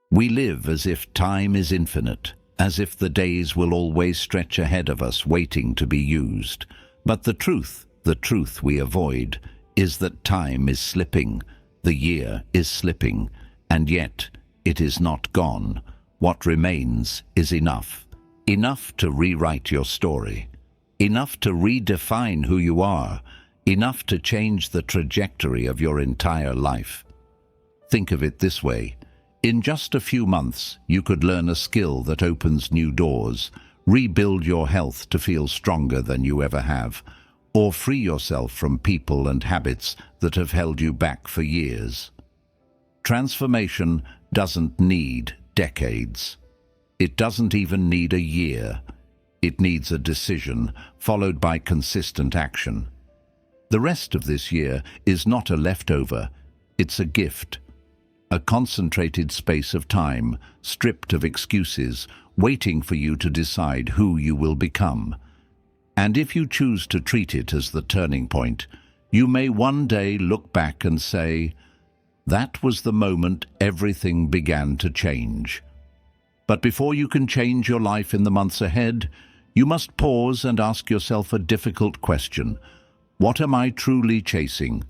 We live as if time is infinite, as if the days will always stretch ahead of us waiting to be used. But the truth we avoid, is that time is slipping, the year is slipping, and yet it is not gone. What remains is enough. Enough to rewrite your story. Enough to redefine who you are. Enough to change the trajectory of your entire life. Think of it this way. In just a few months, you could learn a skill that opens new doors, rebuild your health to feel stronger than you ever have, or free yourself from people and habits that have held you back for years. Transformation doesn't need decades. It doesn't even need a year. It needs a decision, followed by consistent action. The rest of this year is not a leftover, it's a gift. A concentrated space of time, stripped of excuses, waiting for you to decide who you will become. And if you choose to treat it as the turning point, you may one day look back and say, "That was the moment everything began to change." But before you can change your life in the months ahead, you must pause and ask yourself a difficult question. What am I truly chasing?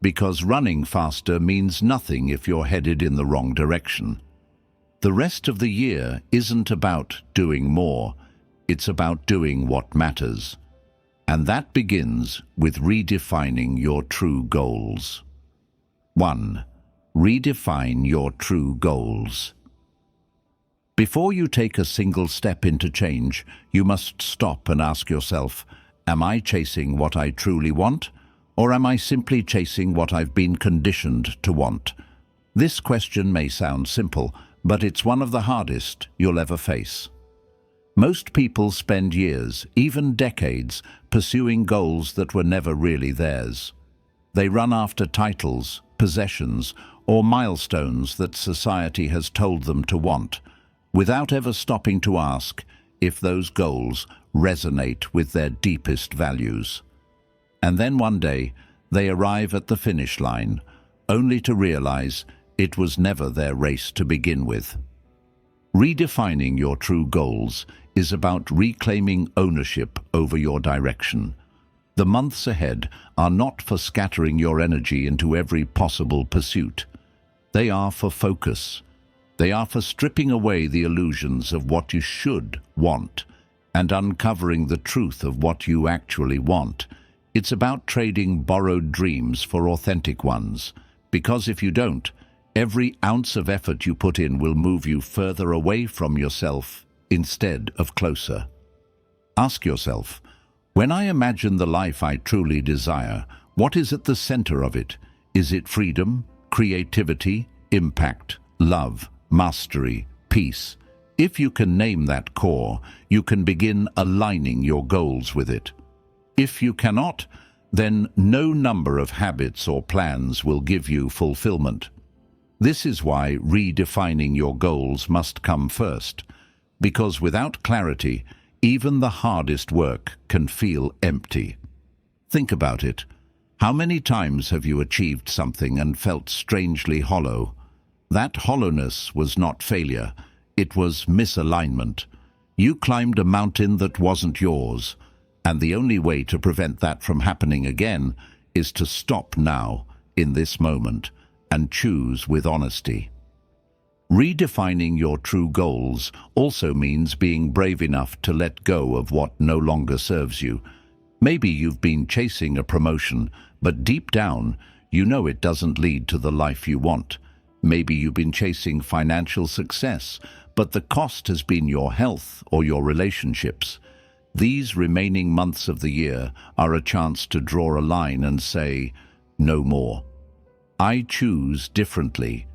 Because running faster means nothing if you're headed in the wrong direction. The rest of the year isn't about doing more, it's about doing what matters. And that begins with redefining your true goals. 1. Redefine your true goals. Before you take a single step into change, you must stop and ask yourself, am I chasing what I truly want? Or am I simply chasing what I've been conditioned to want? This question may sound simple, but it's one of the hardest you'll ever face. Most people spend years, even decades, pursuing goals that were never really theirs. They run after titles, possessions, or milestones that society has told them to want, without ever stopping to ask if those goals resonate with their deepest values. And then one day, they arrive at the finish line, only to realize it was never their race to begin with. Redefining your true goals is about reclaiming ownership over your direction. The months ahead are not for scattering your energy into every possible pursuit. They are for focus. They are for stripping away the illusions of what you should want and uncovering the truth of what you actually want. It's about trading borrowed dreams for authentic ones, because if you don't, every ounce of effort you put in will move you further away from yourself instead of closer. Ask yourself, when I imagine the life I truly desire, what is at the center of it? Is it freedom, creativity, impact, love, mastery, peace? If you can name that core, you can begin aligning your goals with it. If you cannot, then no number of habits or plans will give you fulfillment. This is why redefining your goals must come first, because without clarity, even the hardest work can feel empty. Think about it. How many times have you achieved something and felt strangely hollow? That hollowness was not failure, it was misalignment. You climbed a mountain that wasn't yours. And the only way to prevent that from happening again is to stop now, in this moment, and choose with honesty. Redefining your true goals also means being brave enough to let go of what no longer serves you. Maybe you've been chasing a promotion, but deep down, you know it doesn't lead to the life you want. Maybe you've been chasing financial success, but the cost has been your health or your relationships. These remaining months of the year are a chance to draw a line and say, no more. I choose differently.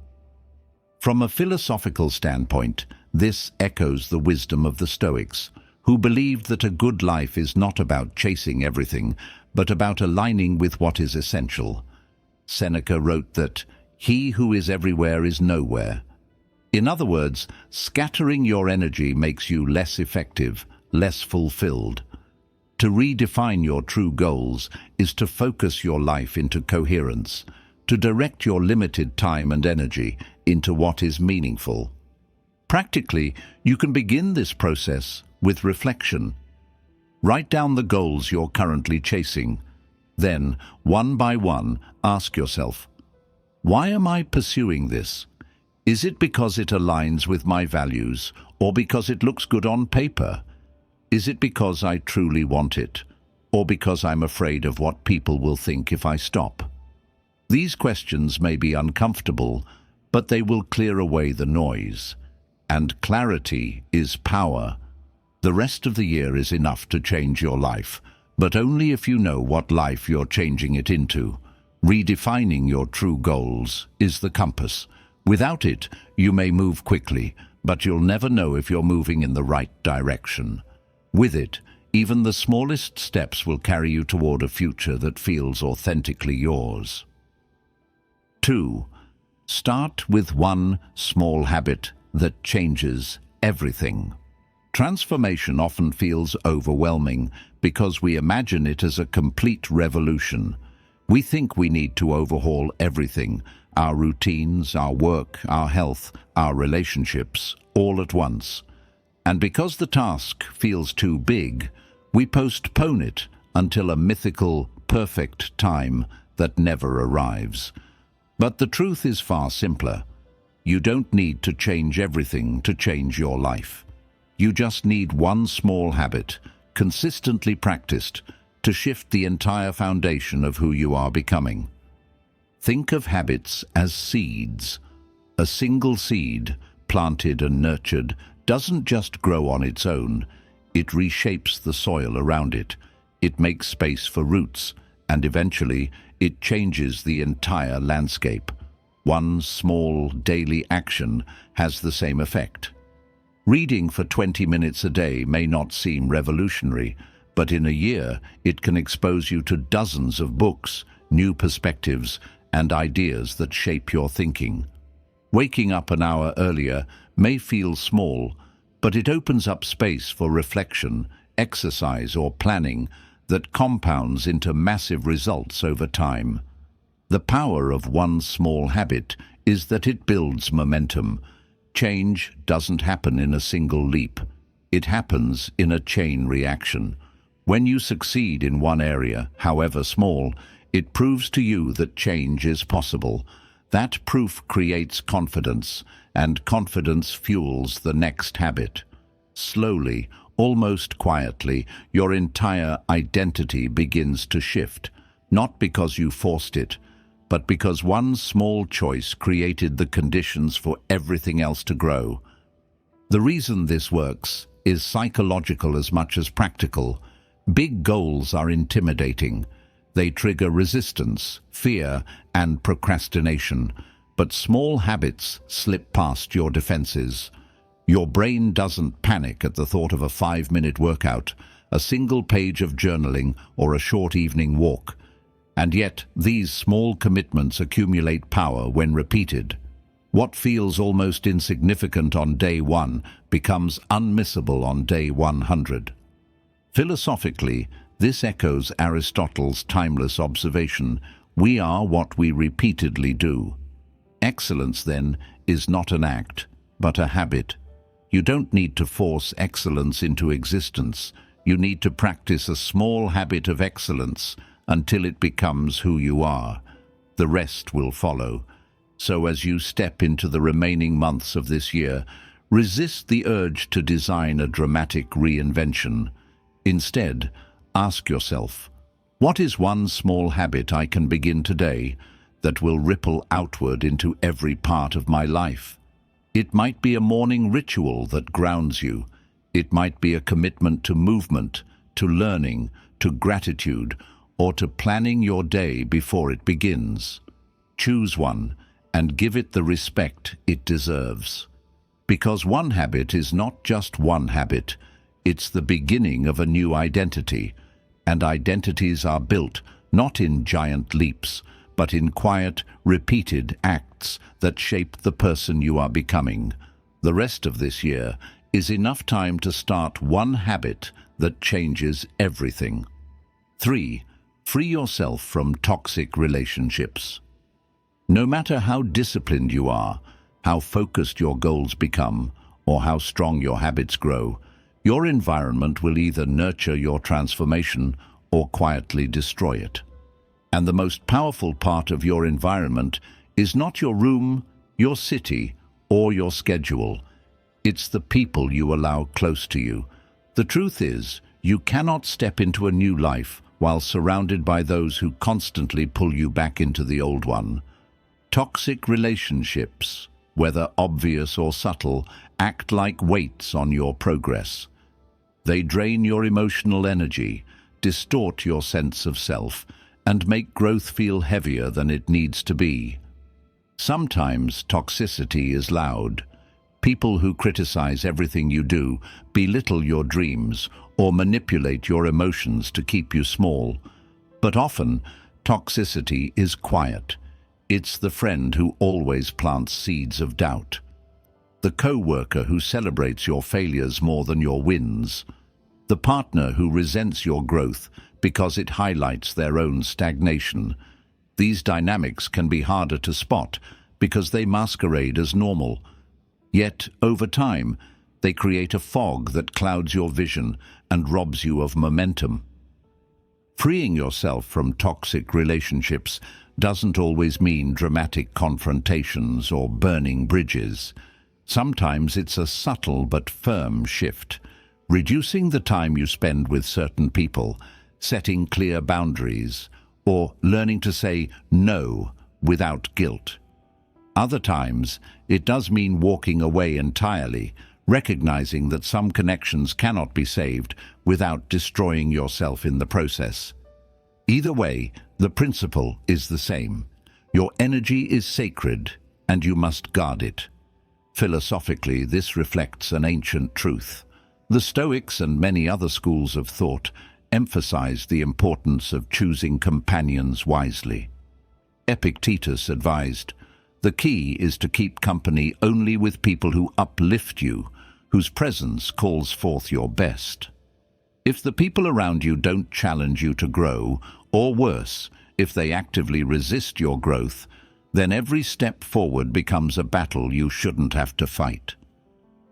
From a philosophical standpoint, this echoes the wisdom of the Stoics, who believed that a good life is not about chasing everything, but about aligning with what is essential. Seneca wrote that, "He who is everywhere is nowhere." In other words, scattering your energy makes you less effective, less fulfilled. To redefine your true goals is to focus your life into coherence, to direct your limited time and energy into what is meaningful. Practically, you can begin this process with reflection. Write down the goals you're currently chasing. Then, one by one, ask yourself, why am I pursuing this? Is it because it aligns with my values, or because it looks good on paper? Is it because I truly want it, or because I'm afraid of what people will think if I stop? These questions may be uncomfortable, but they will clear away the noise. And clarity is power. The rest of the year is enough to change your life, but only if you know what life you're changing it into. Redefining your true goals is the compass. Without it, you may move quickly, but you'll never know if you're moving in the right direction. With it, even the smallest steps will carry you toward a future that feels authentically yours. 2. Start with one small habit that changes everything. Transformation often feels overwhelming because we imagine it as a complete revolution. We think we need to overhaul everything, our routines, our work, our health, our relationships, all at once. And because the task feels too big, we postpone it until a mythical, perfect time that never arrives. But the truth is far simpler. You don't need to change everything to change your life. You just need one small habit, consistently practiced, to shift the entire foundation of who you are becoming. Think of habits as seeds. A single seed, planted and nurtured, doesn't just grow on its own. It reshapes the soil around it. It makes space for roots, and eventually it changes the entire landscape. One small daily action has the same effect. Reading for 20 minutes a day may not seem revolutionary, but in a year it can expose you to dozens of books, new perspectives, and ideas that shape your thinking. Waking up an hour earlier may feel small, but it opens up space for reflection, exercise, or planning that compounds into massive results over time. The power of one small habit is that it builds momentum. Change doesn't happen in a single leap. It happens in a chain reaction. When you succeed in one area, however small, it proves to you that change is possible. That proof creates confidence, and confidence fuels the next habit. Slowly, almost quietly, your entire identity begins to shift, not because you forced it, but because one small choice created the conditions for everything else to grow. The reason this works is psychological as much as practical. Big goals are intimidating. They trigger resistance, fear, and procrastination. But small habits slip past your defenses. Your brain doesn't panic at the thought of a 5-minute workout, a single page of journaling, or a short evening walk. And yet, these small commitments accumulate power when repeated. What feels almost insignificant on day 1 becomes unmissable on day 100. Philosophically, this echoes Aristotle's timeless observation: we are what we repeatedly do. Excellence, then, is not an act, but a habit. You don't need to force excellence into existence. You need to practice a small habit of excellence until it becomes who you are. The rest will follow. So as you step into the remaining months of this year, resist the urge to design a dramatic reinvention. Instead, ask yourself, what is one small habit I can begin today that will ripple outward into every part of my life? It might be a morning ritual that grounds you. It might be a commitment to movement, to learning, to gratitude, or to planning your day before it begins. Choose one and give it the respect it deserves. Because one habit is not just one habit, it's the beginning of a new identity. And identities are built not in giant leaps, but in quiet, repeated acts that shape the person you are becoming. The rest of this year is enough time to start one habit that changes everything. 3. Free yourself from toxic relationships. No matter how disciplined you are, how focused your goals become, or how strong your habits grow, your environment will either nurture your transformation or quietly destroy it. And the most powerful part of your environment is not your room, your city, or your schedule. It's the people you allow close to you. The truth is, you cannot step into a new life while surrounded by those who constantly pull you back into the old one. Toxic relationships, whether obvious or subtle, act like weights on your progress. They drain your emotional energy, distort your sense of self, and make growth feel heavier than it needs to be. Sometimes toxicity is loud. People who criticize everything you do, belittle your dreams, or manipulate your emotions to keep you small. But often, toxicity is quiet. It's the friend who always plants seeds of doubt. The co-worker who celebrates your failures more than your wins. The partner who resents your growth because it highlights their own stagnation. These dynamics can be harder to spot because they masquerade as normal. Yet, over time, they create a fog that clouds your vision and robs you of momentum. Freeing yourself from toxic relationships doesn't always mean dramatic confrontations or burning bridges. Sometimes it's a subtle but firm shift, reducing the time you spend with certain people, setting clear boundaries, or learning to say no without guilt. Other times, it does mean walking away entirely, recognizing that some connections cannot be saved without destroying yourself in the process. Either way, the principle is the same. Your energy is sacred, and you must guard it. Philosophically, this reflects an ancient truth. The Stoics and many other schools of thought emphasized the importance of choosing companions wisely. Epictetus advised, "The key is to keep company only with people who uplift you, whose presence calls forth your best." If the people around you don't challenge you to grow, or worse, if they actively resist your growth, then every step forward becomes a battle you shouldn't have to fight.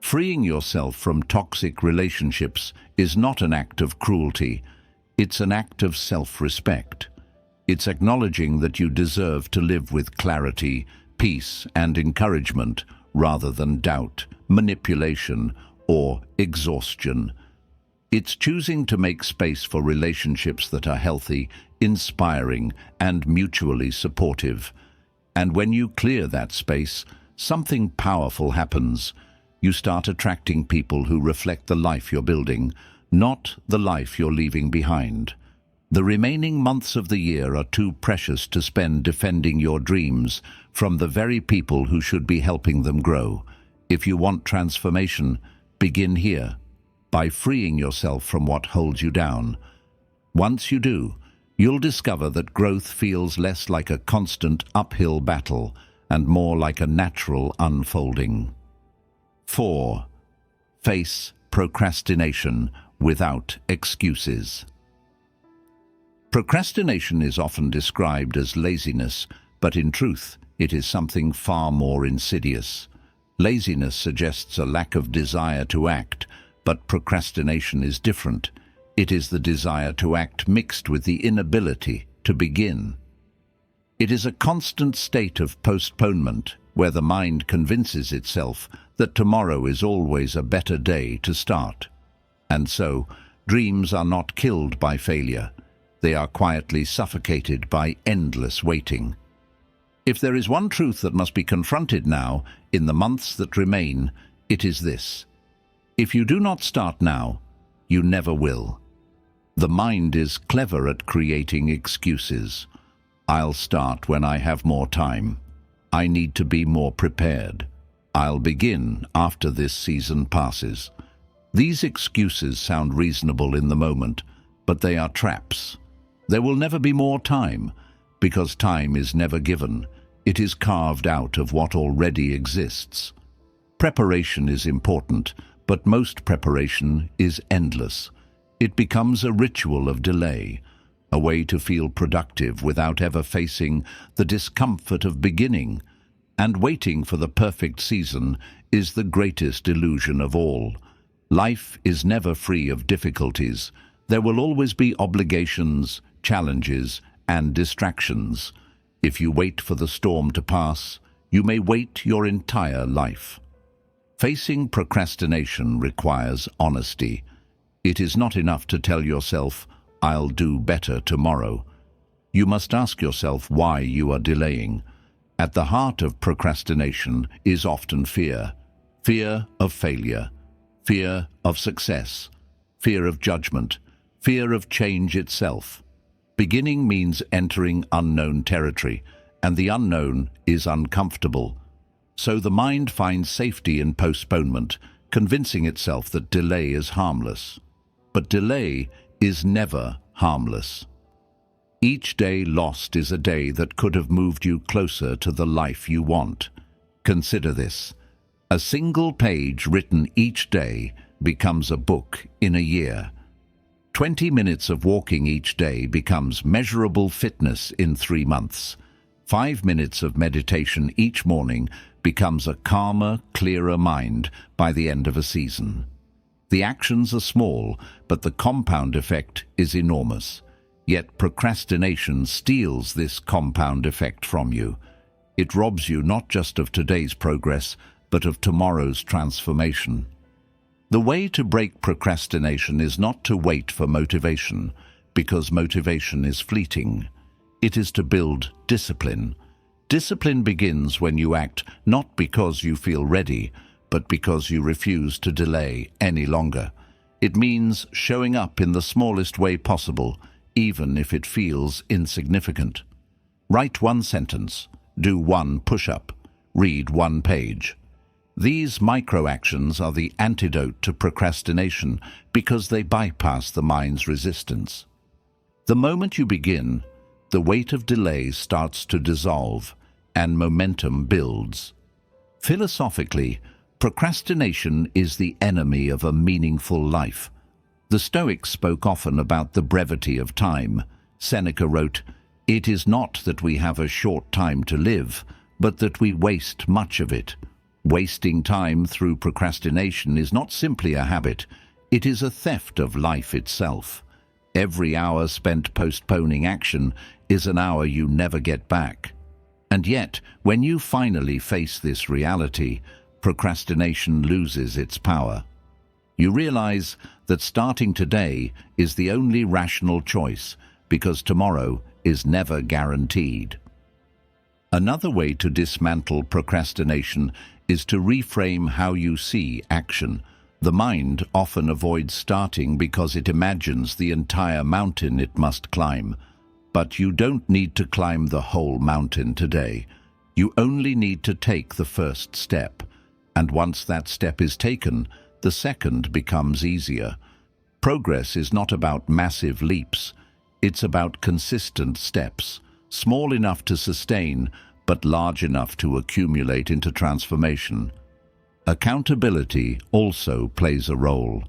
Freeing yourself from toxic relationships is not an act of cruelty, it's an act of self-respect. It's acknowledging that you deserve to live with clarity, peace, and encouragement rather than doubt, manipulation, or exhaustion. It's choosing to make space for relationships that are healthy, inspiring, and mutually supportive. And when you clear that space, something powerful happens. You start attracting people who reflect the life you're building, not the life you're leaving behind. The remaining months of the year are too precious to spend defending your dreams from the very people who should be helping them grow. If you want transformation, begin here, by freeing yourself from what holds you down. Once you do, you'll discover that growth feels less like a constant uphill battle and more like a natural unfolding. 4. Face procrastination without excuses. Procrastination is often described as laziness, but in truth, it is something far more insidious. Laziness suggests a lack of desire to act, but procrastination is different. It is the desire to act mixed with the inability to begin. It is a constant state of postponement, where the mind convinces itself that tomorrow is always a better day to start. And so, dreams are not killed by failure. They are quietly suffocated by endless waiting. If there is one truth that must be confronted now, in the months that remain, it is this. If you do not start now, you never will. The mind is clever at creating excuses. I'll start when I have more time. I need to be more prepared. I'll begin after this season passes. These excuses sound reasonable in the moment, but they are traps. There will never be more time, because time is never given. It is carved out of what already exists. Preparation is important, but most preparation is endless. It becomes a ritual of delay. a way to feel productive without ever facing the discomfort of beginning. And waiting for the perfect season is the greatest illusion of all. Life is never free of difficulties. There will always be obligations, challenges, and distractions. If you wait for the storm to pass, you may wait your entire life. Facing procrastination requires honesty. It is not enough to tell yourself, "I'll do better tomorrow." You must ask yourself why you are delaying. At the heart of procrastination is often fear. Fear of failure, fear of success, fear of judgment, fear of change itself. Beginning means entering unknown territory, and the unknown is uncomfortable. So the mind finds safety in postponement, convincing itself that delay is harmless. But delay is never harmless. Each day lost is a day that could have moved you closer to the life you want. Consider this. A single page written each day becomes a book in a year. 20 minutes of walking each day becomes measurable fitness in 3 months. 5 minutes of meditation each morning becomes a calmer, clearer mind by the end of a season. The actions are small, but the compound effect is enormous. Yet procrastination steals this compound effect from you. It robs you not just of today's progress, but of tomorrow's transformation. The way to break procrastination is not to wait for motivation, because motivation is fleeting. It is to build discipline. Discipline begins when you act not because you feel ready, but because you refuse to delay any longer. It means showing up in the smallest way possible, even if it feels insignificant. Write 1 sentence, do 1 push-up, read 1 page. These micro-actions are the antidote to procrastination because they bypass the mind's resistance. The moment you begin, the weight of delay starts to dissolve and momentum builds. Philosophically, procrastination is the enemy of a meaningful life. The Stoics spoke often about the brevity of time. Seneca wrote, "It is not that we have a short time to live, but that we waste much of it." Wasting time through procrastination is not simply a habit, it is a theft of life itself. Every hour spent postponing action is an hour you never get back. And yet, when you finally face this reality, procrastination loses its power. You realize that starting today is the only rational choice because tomorrow is never guaranteed. Another way to dismantle procrastination is to reframe how you see action. The mind often avoids starting because it imagines the entire mountain it must climb. But you don't need to climb the whole mountain today. You only need to take the first step. And once that step is taken, the second becomes easier. Progress is not about massive leaps. It's about consistent steps, small enough to sustain, but large enough to accumulate into transformation. Accountability also plays a role.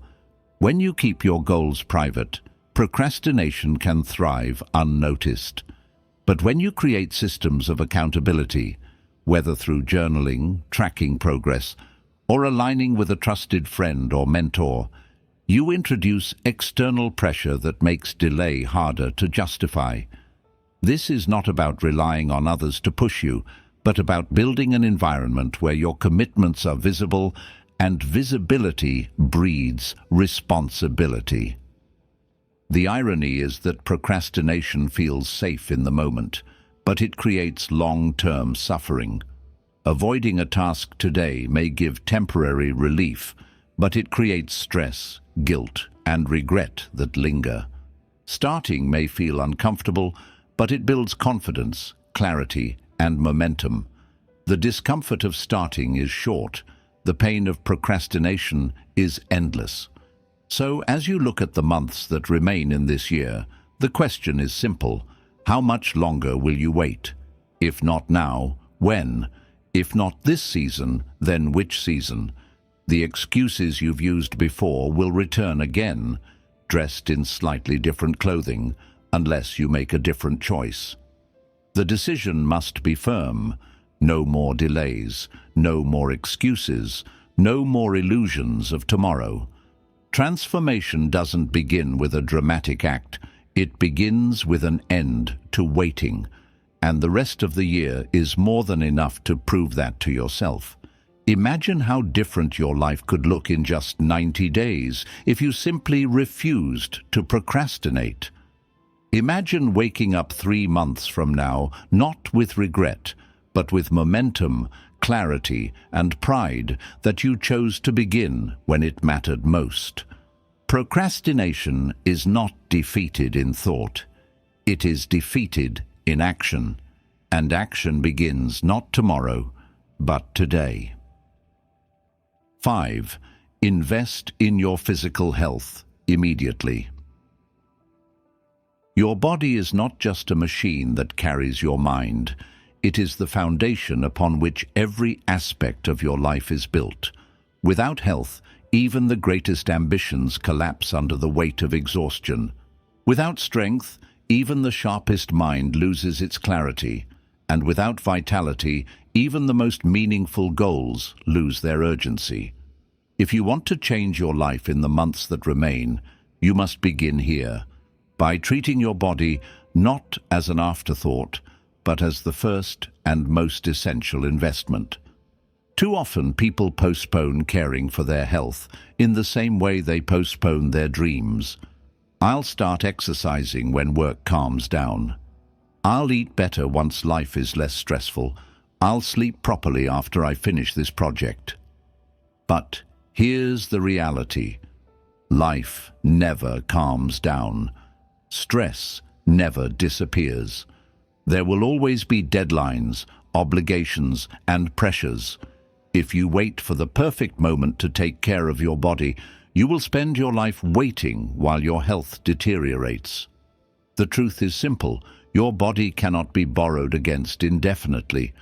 When you keep your goals private, procrastination can thrive unnoticed. But when you create systems of accountability, whether through journaling, tracking progress, or aligning with a trusted friend or mentor, you introduce external pressure that makes delay harder to justify. This is not about relying on others to push you, but about building an environment where your commitments are visible, and visibility breeds responsibility. The irony is that procrastination feels safe in the moment, but it creates long-term suffering. Avoiding a task today may give temporary relief, but it creates stress, guilt, and regret that linger. Starting may feel uncomfortable, but it builds confidence, clarity, and momentum. The discomfort of starting is short. The pain of procrastination is endless. So, as you look at the months that remain in this year, the question is simple. How much longer will you wait? If not now, when? If not this season, then which season? The excuses you've used before will return again, dressed in slightly different clothing, unless you make a different choice. The decision must be firm. No more delays, no more excuses, no more illusions of tomorrow. Transformation doesn't begin with a dramatic act. It begins with an end to waiting. And the rest of the year is more than enough to prove that to yourself. Imagine how different your life could look in just 90 days if you simply refused to procrastinate. Imagine waking up 3 months from now, not with regret, but with momentum, clarity, and pride that you chose to begin when it mattered most. Procrastination is not defeated in thought. It is defeated in action, and action begins not tomorrow, but today. 5. Invest in your physical health immediately. Your body is not just a machine that carries your mind. It is the foundation upon which every aspect of your life is built. Without health, even the greatest ambitions collapse under the weight of exhaustion. Without strength, even the sharpest mind loses its clarity. And without vitality, even the most meaningful goals lose their urgency. If you want to change your life in the months that remain, you must begin here, by treating your body not as an afterthought, but as the first and most essential investment. Too often people postpone caring for their health in the same way they postpone their dreams. I'll start exercising when work calms down. I'll eat better once life is less stressful. I'll sleep properly after I finish this project. But here's the reality. Life never calms down. Stress never disappears. There will always be deadlines, obligations, and pressures. If you wait for the perfect moment to take care of your body, you will spend your life waiting while your health deteriorates. The truth is simple. Your body cannot be borrowed against indefinitely.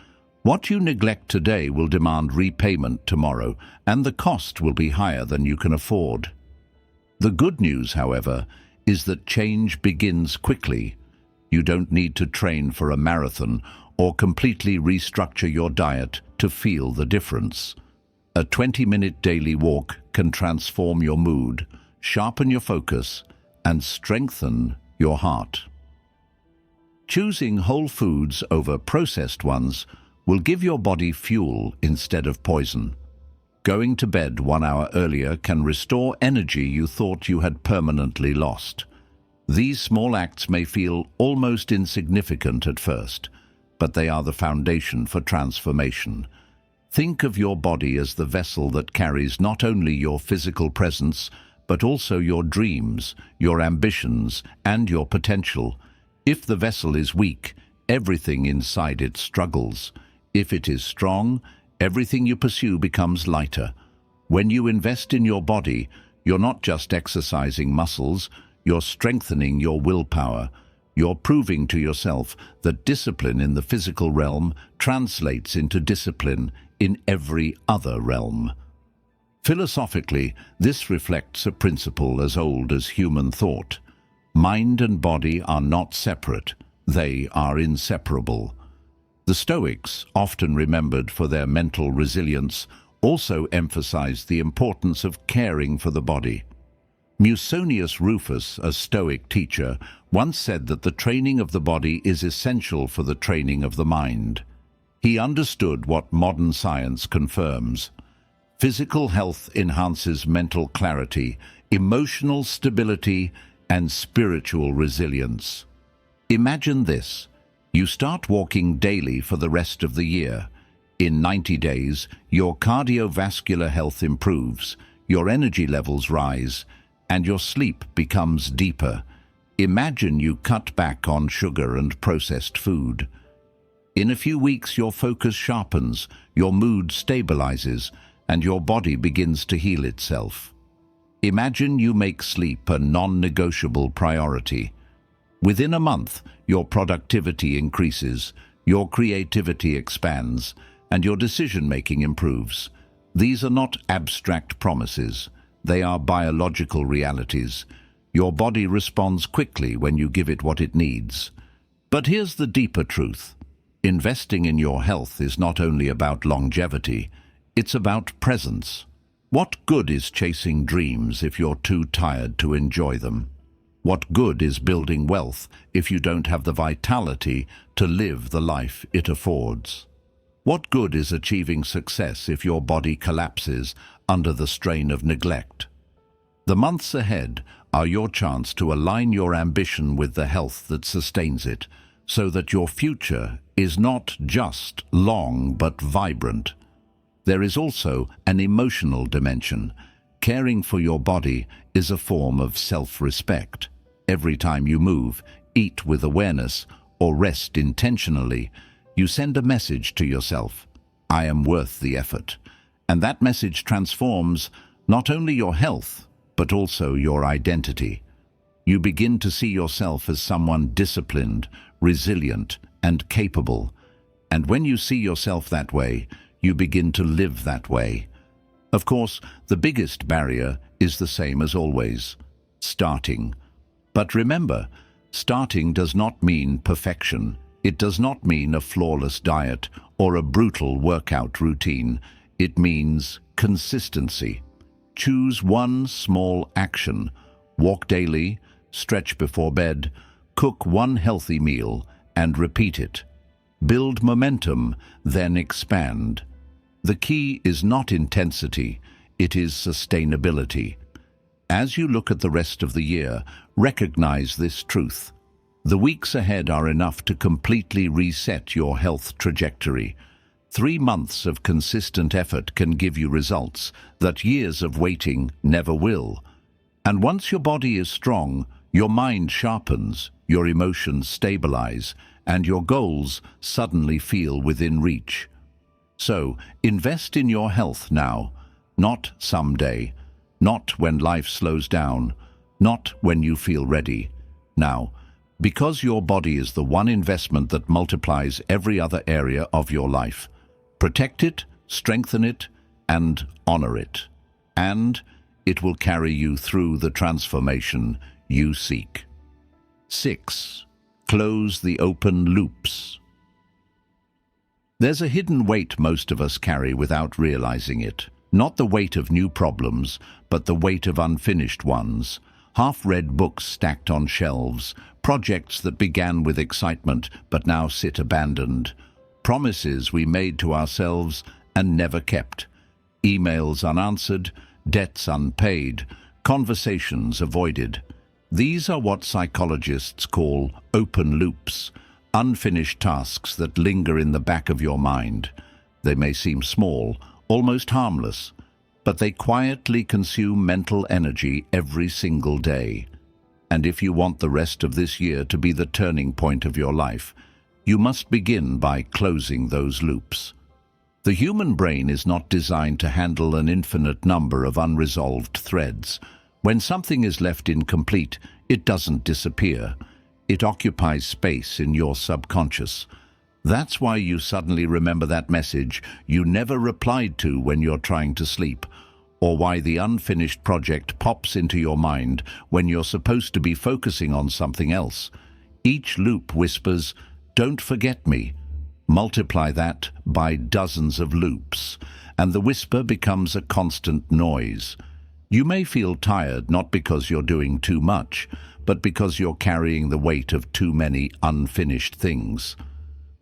What you neglect today will demand repayment tomorrow, and the cost will be higher than you can afford. The good news, however, is that change begins quickly. You don't need to train for a marathon or completely restructure your diet to feel the difference. A 20-minute daily walk can transform your mood, sharpen your focus, and strengthen your heart. Choosing whole foods over processed ones will give your body fuel instead of poison. Going to bed 1 hour earlier can restore energy you thought you had permanently lost. These small acts may feel almost insignificant at first, but they are the foundation for transformation. Think of your body as the vessel that carries not only your physical presence, but also your dreams, your ambitions, and your potential. If the vessel is weak, everything inside it struggles. If it is strong, everything you pursue becomes lighter. When you invest in your body, you're not just exercising muscles, you're strengthening your willpower. You're proving to yourself that discipline in the physical realm translates into discipline in every other realm. Philosophically, this reflects a principle as old as human thought. Mind and body are not separate, they are inseparable. The Stoics, often remembered for their mental resilience, also emphasized the importance of caring for the body. Musonius Rufus, a Stoic teacher, once said that the training of the body is essential for the training of the mind. He understood what modern science confirms. Physical health enhances mental clarity, emotional stability, and spiritual resilience. Imagine this. You start walking daily for the rest of the year. In 90 days, your cardiovascular health improves, your energy levels rise, and your sleep becomes deeper. Imagine you cut back on sugar and processed food. In a few weeks, your focus sharpens, your mood stabilizes, and your body begins to heal itself. Imagine you make sleep a non-negotiable priority. Within a month, your productivity increases, your creativity expands, and your decision-making improves. These are not abstract promises. They are biological realities. Your body responds quickly when you give it what it needs. But here's the deeper truth. Investing in your health is not only about longevity, it's about presence. What good is chasing dreams if you're too tired to enjoy them? What good is building wealth if you don't have the vitality to live the life it affords? What good is achieving success if your body collapses under the strain of neglect? The months ahead are your chance to align your ambition with the health that sustains it, so that your future is not just long but vibrant. There is also an emotional dimension. Caring for your body is a form of self-respect. Every time you move, eat with awareness, or rest intentionally, you send a message to yourself: I am worth the effort. And that message transforms not only your health, but also your identity. You begin to see yourself as someone disciplined, resilient, and capable. And when you see yourself that way, you begin to live that way. Of course, the biggest barrier is the same as always: starting. But remember, starting does not mean perfection. It does not mean a flawless diet or a brutal workout routine. It means consistency. Choose one small action. Walk daily, stretch before bed, cook one healthy meal, and repeat it. Build momentum, then expand. The key is not intensity, it is sustainability. As you look at the rest of the year, recognize this truth. The weeks ahead are enough to completely reset your health trajectory. 3 months of consistent effort can give you results that years of waiting never will. And once your body is strong, your mind sharpens, your emotions stabilize, and your goals suddenly feel within reach. So, invest in your health now, not someday, not when life slows down, not when you feel ready. Now, because your body is the one investment that multiplies every other area of your life. Protect it, strengthen it, and honor it. And it will carry you through the transformation you seek. 6. Close the open loops. There's a hidden weight most of us carry without realizing it. Not the weight of new problems, but the weight of unfinished ones. Half-read books stacked on shelves, projects that began with excitement but now sit abandoned. Promises we made to ourselves and never kept. Emails unanswered, debts unpaid, conversations avoided. These are what psychologists call open loops, unfinished tasks that linger in the back of your mind. They may seem small, almost harmless, but they quietly consume mental energy every single day. And if you want the rest of this year to be the turning point of your life, you must begin by closing those loops. The human brain is not designed to handle an infinite number of unresolved threads. When something is left incomplete, it doesn't disappear. It occupies space in your subconscious. That's why you suddenly remember that message you never replied to when you're trying to sleep, or why the unfinished project pops into your mind when you're supposed to be focusing on something else. Each loop whispers, "Don't forget me." Multiply that by dozens of loops, and the whisper becomes a constant noise. You may feel tired not because you're doing too much, but because you're carrying the weight of too many unfinished things.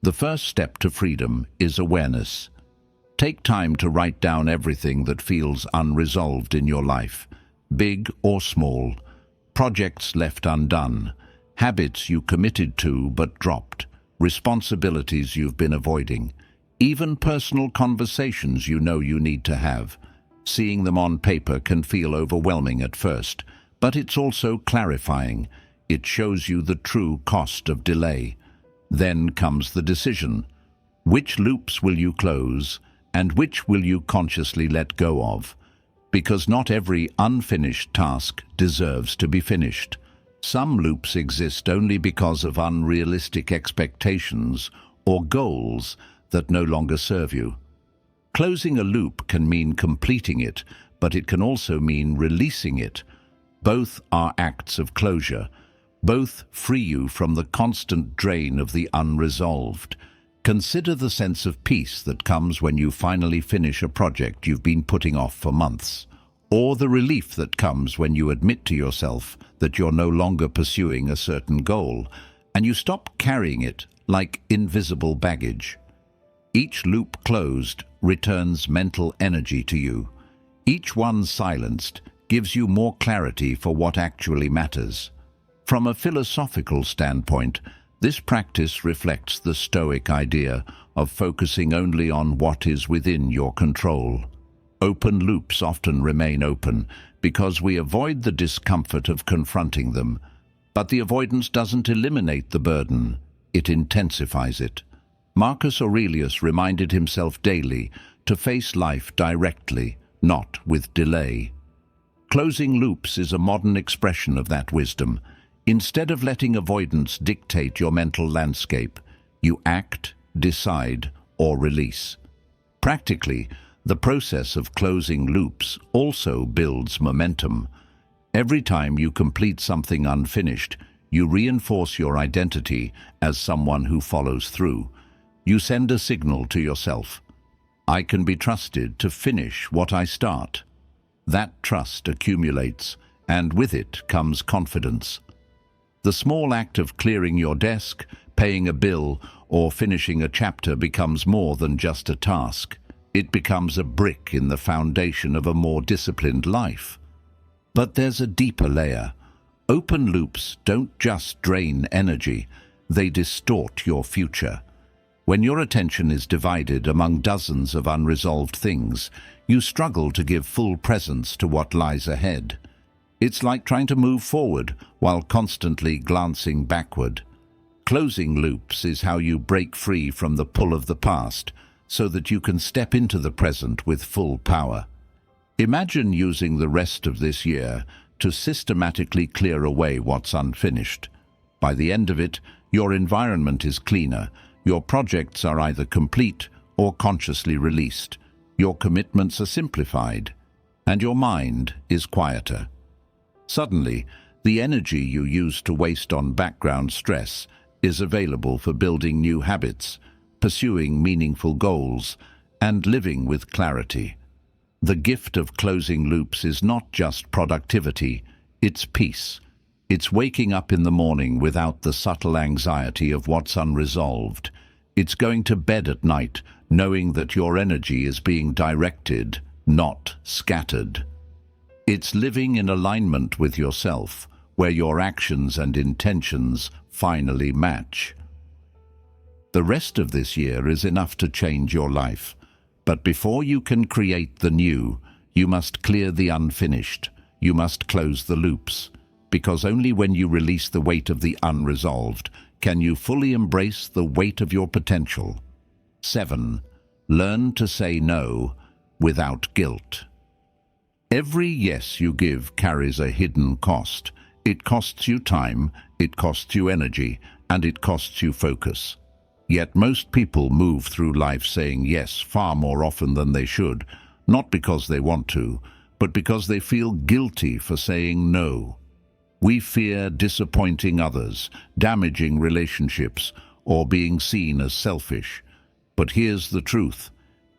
The first step to freedom is awareness. Take time to write down everything that feels unresolved in your life, big or small, projects left undone, habits you committed to but dropped, responsibilities you've been avoiding, even personal conversations you know you need to have. Seeing them on paper can feel overwhelming at first, but it's also clarifying. It shows you the true cost of delay. Then comes the decision. Which loops will you close, and which will you consciously let go of? Because not every unfinished task deserves to be finished. Some loops exist only because of unrealistic expectations or goals that no longer serve you. Closing a loop can mean completing it, but it can also mean releasing it. Both are acts of closure. Both free you from the constant drain of the unresolved. Consider the sense of peace that comes when you finally finish a project you've been putting off for months, or the relief that comes when you admit to yourself that you're no longer pursuing a certain goal, and you stop carrying it like invisible baggage. Each loop closed returns mental energy to you. Each one silenced gives you more clarity for what actually matters. From a philosophical standpoint, this practice reflects the Stoic idea of focusing only on what is within your control. Open loops often remain open because we avoid the discomfort of confronting them, but the avoidance doesn't eliminate the burden, it intensifies it. Marcus Aurelius reminded himself daily to face life directly, not with delay. Closing loops is a modern expression of that wisdom. Instead of letting avoidance dictate your mental landscape, you act, decide, or release. Practically, the process of closing loops also builds momentum. Every time you complete something unfinished, you reinforce your identity as someone who follows through. You send a signal to yourself. I can be trusted to finish what I start. That trust accumulates, and with it comes confidence. The small act of clearing your desk, paying a bill, or finishing a chapter becomes more than just a task. It becomes a brick in the foundation of a more disciplined life. But there's a deeper layer. Open loops don't just drain energy, they distort your future. When your attention is divided among dozens of unresolved things, you struggle to give full presence to what lies ahead. It's like trying to move forward while constantly glancing backward. Closing loops is how you break free from the pull of the past so that you can step into the present with full power. Imagine using the rest of this year to systematically clear away what's unfinished. By the end of it, your environment is cleaner, your projects are either complete or consciously released, your commitments are simplified, and your mind is quieter. Suddenly, the energy you used to waste on background stress is available for building new habits, pursuing meaningful goals, and living with clarity. The gift of closing loops is not just productivity, it's peace. It's waking up in the morning without the subtle anxiety of what's unresolved. It's going to bed at night knowing that your energy is being directed, not scattered. It's living in alignment with yourself, where your actions and intentions finally match. The rest of this year is enough to change your life, but before you can create the new, you must clear the unfinished. You must close the loops, because only when you release the weight of the unresolved can you fully embrace the weight of your potential. 7. Learn to say no without guilt. Every yes you give carries a hidden cost. It costs you time, it costs you energy, and it costs you focus. Yet most people move through life saying yes far more often than they should, not because they want to, but because they feel guilty for saying no. We fear disappointing others, damaging relationships, or being seen as selfish. But here's the truth.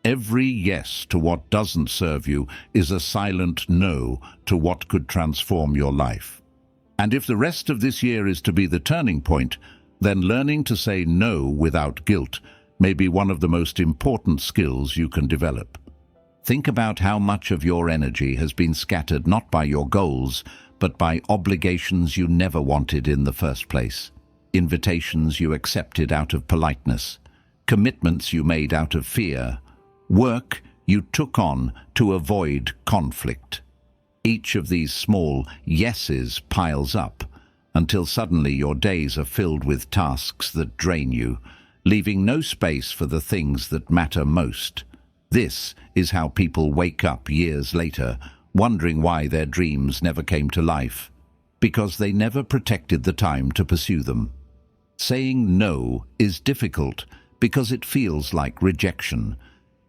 Every yes to what doesn't serve you is a silent no to what could transform your life. And if the rest of this year is to be the turning point, then learning to say no without guilt may be one of the most important skills you can develop. Think about how much of your energy has been scattered not by your goals, but by obligations you never wanted in the first place, invitations you accepted out of politeness, commitments you made out of fear, work you took on to avoid conflict. Each of these small yeses piles up until suddenly your days are filled with tasks that drain you, leaving no space for the things that matter most. This is how people wake up years later, wondering why their dreams never came to life, because they never protected the time to pursue them. Saying no is difficult because it feels like rejection,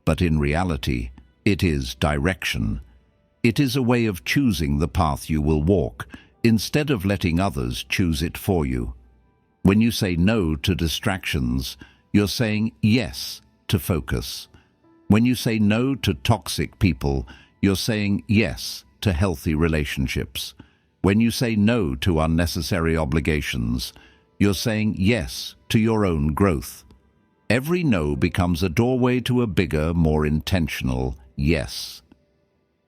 but in reality, it is direction. It is a way of choosing the path you will walk, instead of letting others choose it for you. When you say no to distractions, you're saying yes to focus. When you say no to toxic people, you're saying yes to healthy relationships. When you say no to unnecessary obligations, you're saying yes to your own growth. Every no becomes a doorway to a bigger, more intentional yes.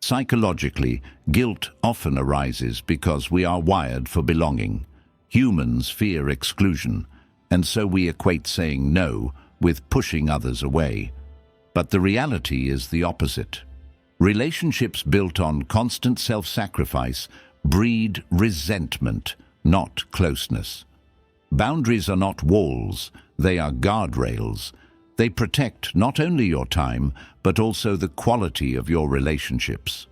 Psychologically, guilt often arises because we are wired for belonging. Humans fear exclusion, and so we equate saying no with pushing others away. But the reality is the opposite. Relationships built on constant self-sacrifice breed resentment, not closeness. Boundaries are not walls, they are guardrails. They protect not only your time, but also the quality of your relationships.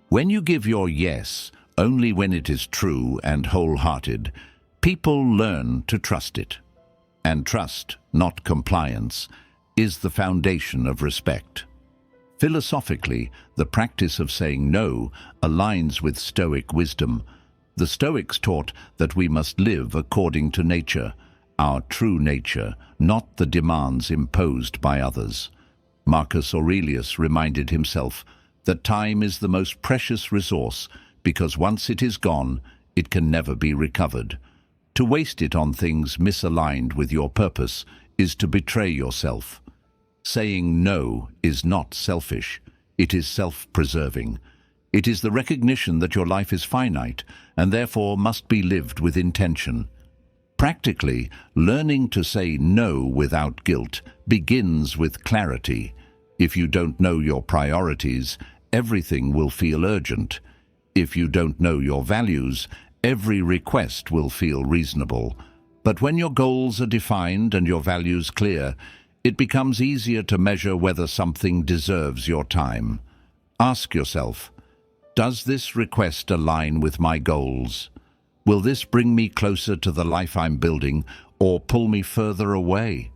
When you give your yes only when it is true and wholehearted, people learn to trust it. And trust, not compliance, is the foundation of respect. Philosophically, the practice of saying no aligns with Stoic wisdom. The Stoics taught that we must live according to nature, our true nature, not the demands imposed by others. Marcus Aurelius reminded himself that time is the most precious resource because once it is gone, it can never be recovered. To waste it on things misaligned with your purpose is to betray yourself. Saying no is not selfish, it is self-preserving. It is the recognition that your life is finite and therefore must be lived with intention. Practically, learning to say no without guilt begins with clarity. If you don't know your priorities, everything will feel urgent. If you don't know your values, every request will feel reasonable. But when your goals are defined and your values clear, it becomes easier to measure whether something deserves your time. Ask yourself, does this request align with my goals? Will this bring me closer to the life I'm building or pull me further away?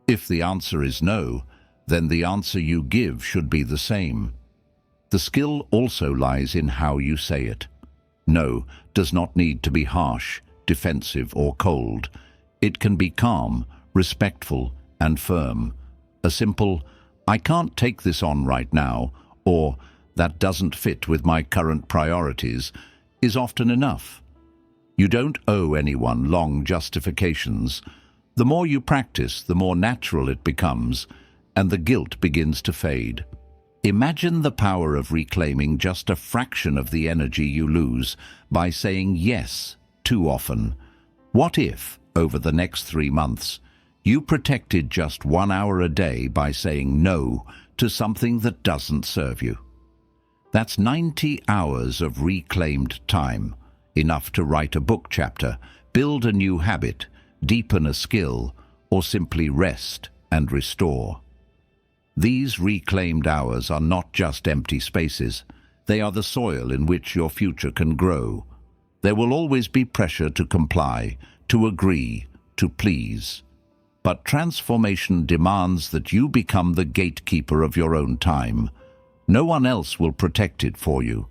If the answer is no, then the answer you give should be the same. The skill also lies in how you say it. No does not need to be harsh, defensive, or cold. It can be calm, respectful, and firm. A simple, "I can't take this on right now," or "that doesn't fit with my current priorities," is often enough. You don't owe anyone long justifications. The more you practice, the more natural it becomes, and the guilt begins to fade. Imagine the power of reclaiming just a fraction of the energy you lose by saying yes too often. What if, over the next 3 months, you protected just 1 hour a day by saying no to something that doesn't serve you? That's 90 hours of reclaimed time, enough to write a book chapter, build a new habit, deepen a skill, or simply rest and restore. These reclaimed hours are not just empty spaces. They are the soil in which your future can grow. There will always be pressure to comply, to agree, to please. But transformation demands that you become the gatekeeper of your own time. No one else will protect it for you.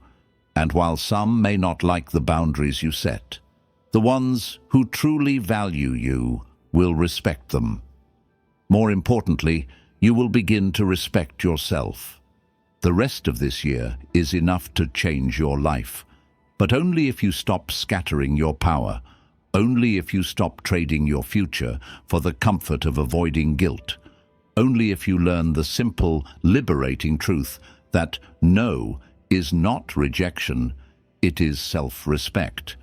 And while some may not like the boundaries you set, the ones who truly value you will respect them. More importantly, you will begin to respect yourself. The rest of this year is enough to change your life, but only if you stop scattering your power, only if you stop trading your future for the comfort of avoiding guilt, only if you learn the simple, liberating truth that no is not rejection, it is self-respect.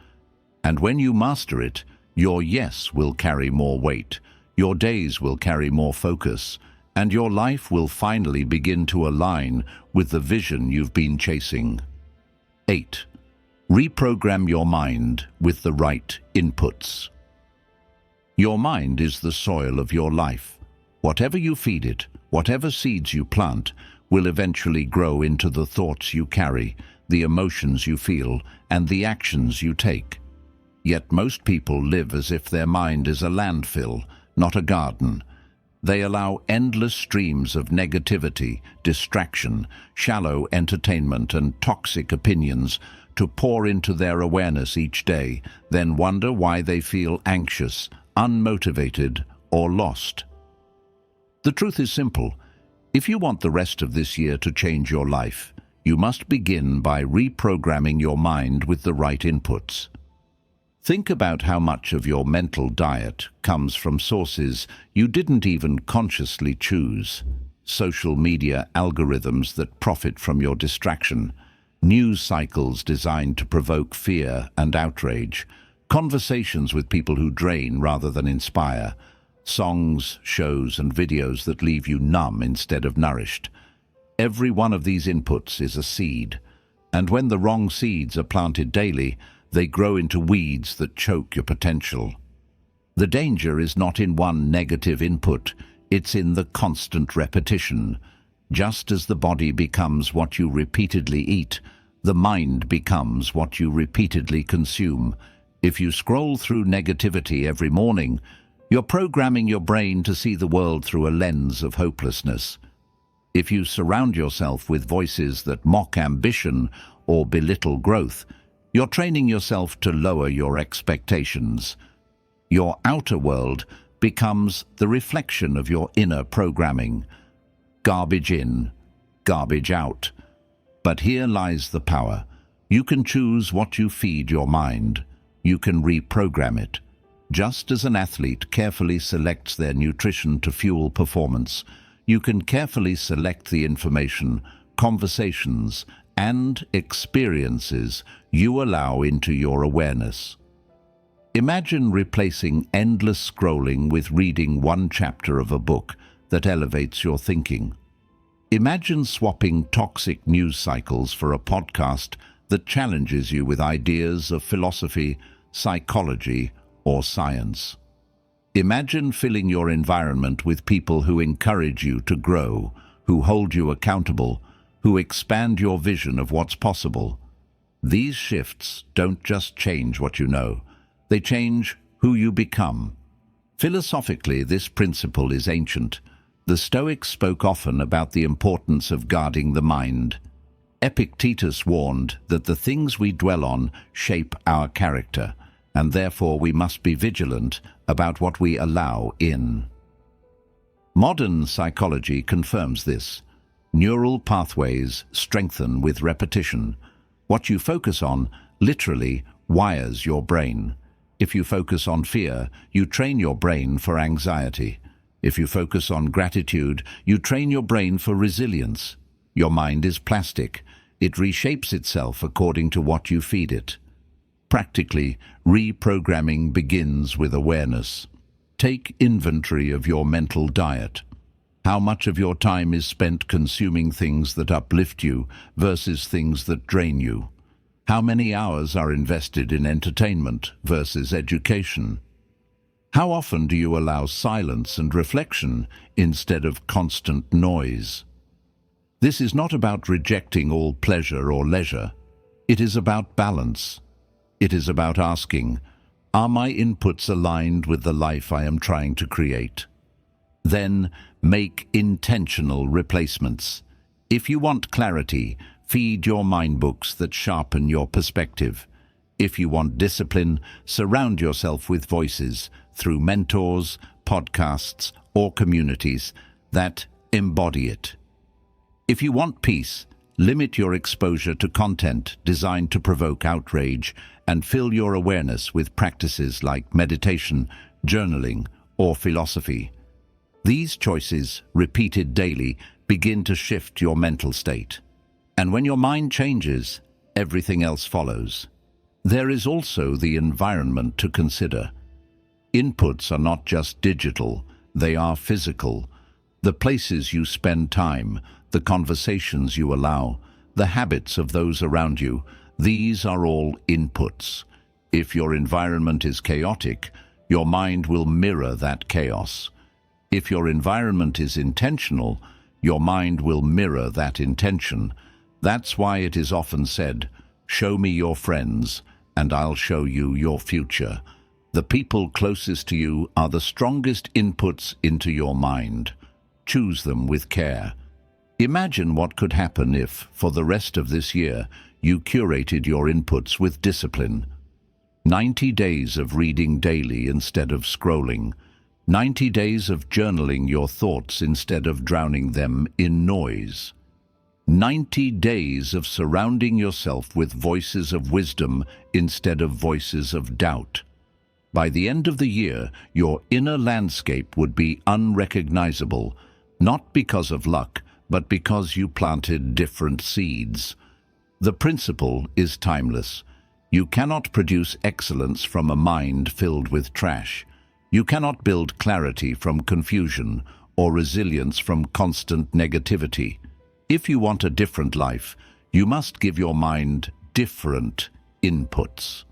And when you master it, your yes will carry more weight, your days will carry more focus, and your life will finally begin to align with the vision you've been chasing. 8. Reprogram your mind with the right inputs. Your mind is the soil of your life. Whatever you feed it, whatever seeds you plant, will eventually grow into the thoughts you carry, the emotions you feel, and the actions you take. Yet most people live as if their mind is a landfill, not a garden. They allow endless streams of negativity, distraction, shallow entertainment, and toxic opinions to pour into their awareness each day, then wonder why they feel anxious, unmotivated, or lost. The truth is simple. If you want the rest of this year to change your life, you must begin by reprogramming your mind with the right inputs. Think about how much of your mental diet comes from sources you didn't even consciously choose. Social media algorithms that profit from your distraction, news cycles designed to provoke fear and outrage, conversations with people who drain rather than inspire, songs, shows, and videos that leave you numb instead of nourished. Every one of these inputs is a seed, and when the wrong seeds are planted daily, they grow into weeds that choke your potential. The danger is not in one negative input, it's in the constant repetition. Just as the body becomes what you repeatedly eat, the mind becomes what you repeatedly consume. If you scroll through negativity every morning, you're programming your brain to see the world through a lens of hopelessness. If you surround yourself with voices that mock ambition or belittle growth, you're training yourself to lower your expectations. Your outer world becomes the reflection of your inner programming. Garbage in, garbage out. But here lies the power. You can choose what you feed your mind. You can reprogram it. Just as an athlete carefully selects their nutrition to fuel performance, you can carefully select the information, conversations, and experiences you allow into your awareness. Imagine replacing endless scrolling with reading one chapter of a book that elevates your thinking. Imagine swapping toxic news cycles for a podcast that challenges you with ideas of philosophy, psychology, or science. Imagine filling your environment with people who encourage you to grow, who hold you accountable, who expand your vision of what's possible. These shifts don't just change what you know, they change who you become. Philosophically, this principle is ancient. The Stoics spoke often about the importance of guarding the mind. Epictetus warned that the things we dwell on shape our character, and therefore we must be vigilant about what we allow in. Modern psychology confirms this. Neural pathways strengthen with repetition. What you focus on literally wires your brain. If you focus on fear, you train your brain for anxiety. If you focus on gratitude, you train your brain for resilience. Your mind is plastic. It reshapes itself according to what you feed it. Practically, reprogramming begins with awareness. Take inventory of your mental diet. How much of your time is spent consuming things that uplift you versus things that drain you? How many hours are invested in entertainment versus education? How often do you allow silence and reflection instead of constant noise? This is not about rejecting all pleasure or leisure. It is about balance. It is about asking, are my inputs aligned with the life I am trying to create? Then make intentional replacements. If you want clarity, feed your mind books that sharpen your perspective. If you want discipline, surround yourself with voices through mentors, podcasts, or communities that embody it. If you want peace, limit your exposure to content designed to provoke outrage and fill your awareness with practices like meditation, journaling, or philosophy. These choices, repeated daily, begin to shift your mental state. And when your mind changes, everything else follows. There is also the environment to consider. Inputs are not just digital, they are physical. The places you spend time, the conversations you allow, the habits of those around you, these are all inputs. If your environment is chaotic, your mind will mirror that chaos. If your environment is intentional, your mind will mirror that intention. That's why it is often said, show me your friends, and I'll show you your future. The people closest to you are the strongest inputs into your mind. Choose them with care. Imagine what could happen if, for the rest of this year, you curated your inputs with discipline. 90 days of reading daily instead of scrolling. 90 days of journaling your thoughts instead of drowning them in noise. 90 days of surrounding yourself with voices of wisdom instead of voices of doubt. By the end of the year, your inner landscape would be unrecognizable, not because of luck, but because you planted different seeds. The principle is timeless. You cannot produce excellence from a mind filled with trash. You cannot build clarity from confusion or resilience from constant negativity. If you want a different life, you must give your mind different inputs.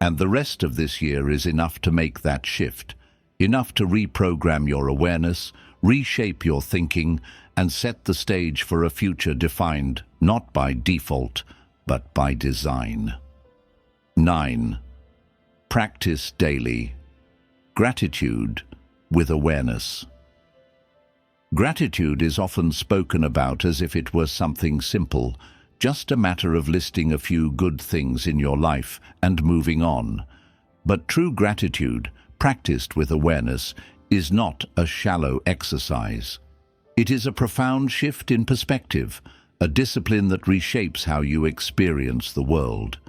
And the rest of this year is enough to make that shift, enough to reprogram your awareness, reshape your thinking, and set the stage for a future defined not by default, but by design. 9. Practice daily. Gratitude with awareness. Gratitude is often spoken about as if it were something simple, just a matter of listing a few good things in your life and moving on. But true gratitude, practiced with awareness, is not a shallow exercise. It is a profound shift in perspective, a discipline that reshapes how you experience the world.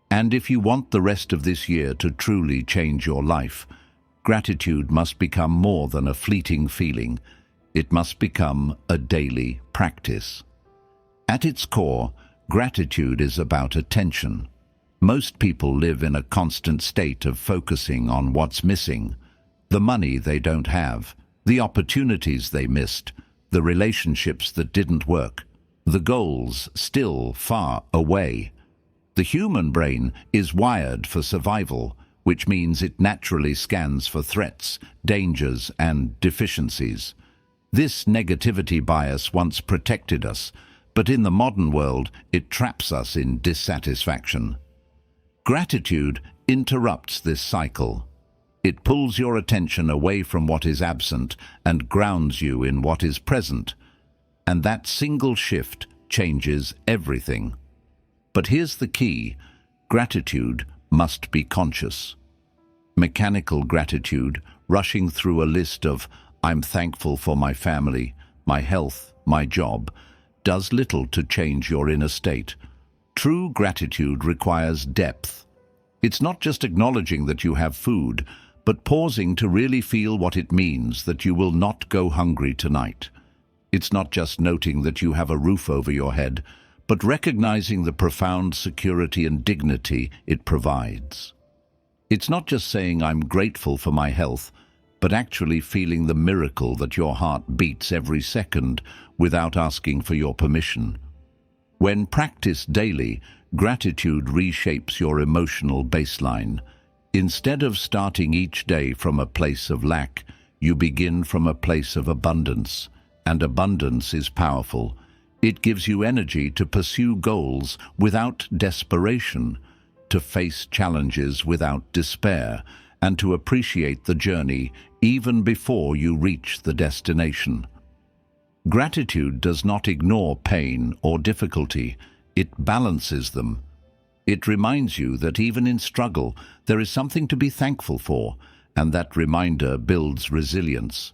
And if you want the rest of this year to truly change your life, gratitude must become more than a fleeting feeling. It must become a daily practice. At its core, gratitude is about attention. Most people live in a constant state of focusing on what's missing, the money they don't have, the opportunities they missed, the relationships that didn't work, the goals still far away. The human brain is wired for survival, which means it naturally scans for threats, dangers, and deficiencies. This negativity bias once protected us, but in the modern world, it traps us in dissatisfaction. Gratitude interrupts this cycle. It pulls your attention away from what is absent and grounds you in what is present. And that single shift changes everything. But here's the key: gratitude must be conscious. Mechanical gratitude, rushing through a list of "I'm thankful for my family, my health, my job," does little to change your inner state. True gratitude requires depth. It's not just acknowledging that you have food, but pausing to really feel what it means that you will not go hungry tonight. It's not just noting that you have a roof over your head, but recognizing the profound security and dignity it provides. It's not just saying "I'm grateful for my health," but actually feeling the miracle that your heart beats every second without asking for your permission. When practiced daily, gratitude reshapes your emotional baseline. Instead of starting each day from a place of lack, you begin from a place of abundance. And abundance is powerful. It gives you energy to pursue goals without desperation, to face challenges without despair, and to appreciate the journey even before you reach the destination. Gratitude does not ignore pain or difficulty. It balances them. It reminds you that even in struggle, there is something to be thankful for, and that reminder builds resilience.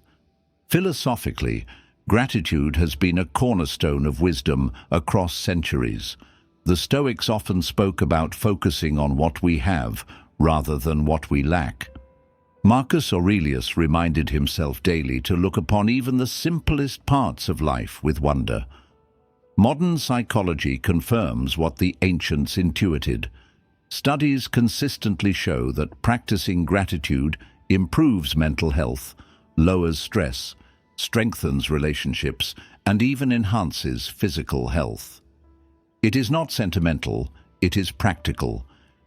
Philosophically, gratitude has been a cornerstone of wisdom across centuries. The Stoics often spoke about focusing on what we have rather than what we lack. Marcus Aurelius reminded himself daily to look upon even the simplest parts of life with wonder. Modern psychology confirms what the ancients intuited. Studies consistently show that practicing gratitude improves mental health, lowers stress, strengthens relationships, and even enhances physical health. It is not sentimental, it is practical.